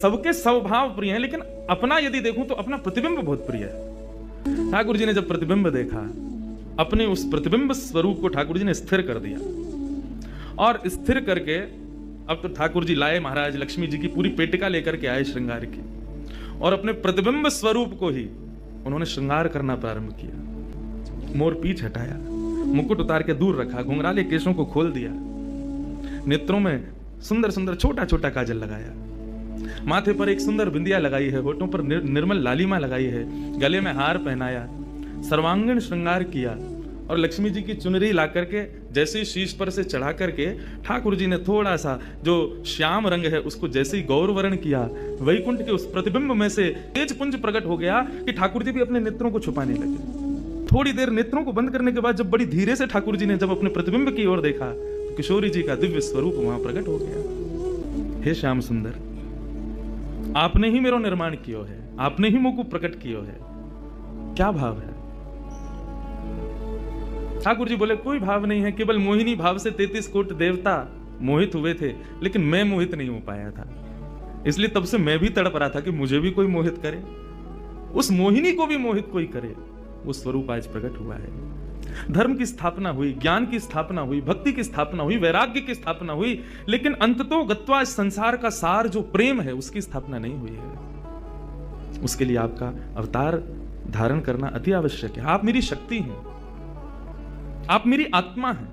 सबके स्वभाव प्रिय हैं, लेकिन अपना यदि देखूं तो अपना प्रतिबिंब बहुत प्रिय है। ठाकुर जी ने जब प्रतिबिंब देखा, अपने उस प्रतिबिंब स्वरूप को ठाकुर जी ने स्थिर कर दिया और स्थिर करके अब तो ठाकुर जी लाए महाराज लक्ष्मी जी की पूरी पेटिका लेकर के आए श्रृंगार की, और अपने प्रतिबिंब स्वरूप को ही उन्होंने श्रृंगार करना प्रारंभ किया। मोर पीछ हटाया, मुकुट उतार के दूर रखा, घुंघराले केशों को खोल दिया, नेत्रों में सुंदर सुंदर छोटा छोटा काजल लगाया, माथे पर एक सुंदर बिंदिया लगाई है, होठों पर निर्मल लालिमा लगाई है, गले में हार पहनाया, सर्वांगीण श्रृंगार किया और लक्ष्मी जी की चुनरी ला करके जैसे ही शीश पर से चढ़ा करके ठाकुर जी ने थोड़ा सा जो श्याम रंग है उसको जैसे ही गौर वर्ण किया, वैकुंठ के उस प्रतिबिंब में से तेज पुंज प्रकट हो गया कि ठाकुर जी भी अपने नेत्रों को छुपाने लगे। थोड़ी देर नेत्रों को बंद करने के बाद जब बड़ी धीरे से ठाकुर जी ने जब अपने प्रतिबिंब की ओर देखा तो किशोरी जी का दिव्य स्वरूप वहां प्रकट हो गया। हे श्याम सुंदर, आपने ही मेरो निर्माण कियो है, आपने ही मुझको प्रकट कियो है, क्या भाव है? ठाकुर जी बोले कोई भाव नहीं है, केवल मोहिनी भाव से 33 कोटि देवता मोहित हुए थे, लेकिन मैं मोहित नहीं हो पाया था, इसलिए तब से मैं भी तड़प रहा था कि मुझे भी कोई मोहित करे, उस मोहिनी को भी मोहित कोई करे। वो स्वरूप आज प्रकट हुआ है। धर्म की स्थापना हुई, ज्ञान की स्थापना हुई, भक्ति की स्थापना हुई, वैराग्य की स्थापना हुई, लेकिन अंततो गत्वा इस संसार का सार जो प्रेम है उसकी स्थापना नहीं हुई है। उसके लिए आपका अवतार धारण करना अति आवश्यक है। आप मेरी शक्ति हैं, आप मेरी आत्मा हैं।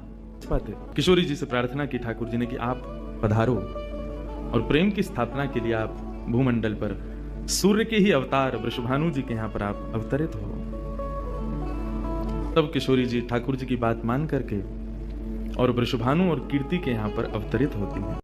बात है, किशोरी जी से प्रार्थना की ठाकुर जी ने कि आप पधारो और प्रेम की स्थापना के लिए आप भूमंडल पर सूर्य के ही अवतार वृषभानु जी के यहां पर आप अवतरित हो। तब किशोरी जी ठाकुर जी की बात मान करके और वृषभानु और कीर्ति के यहां पर अवतरित होती हैं।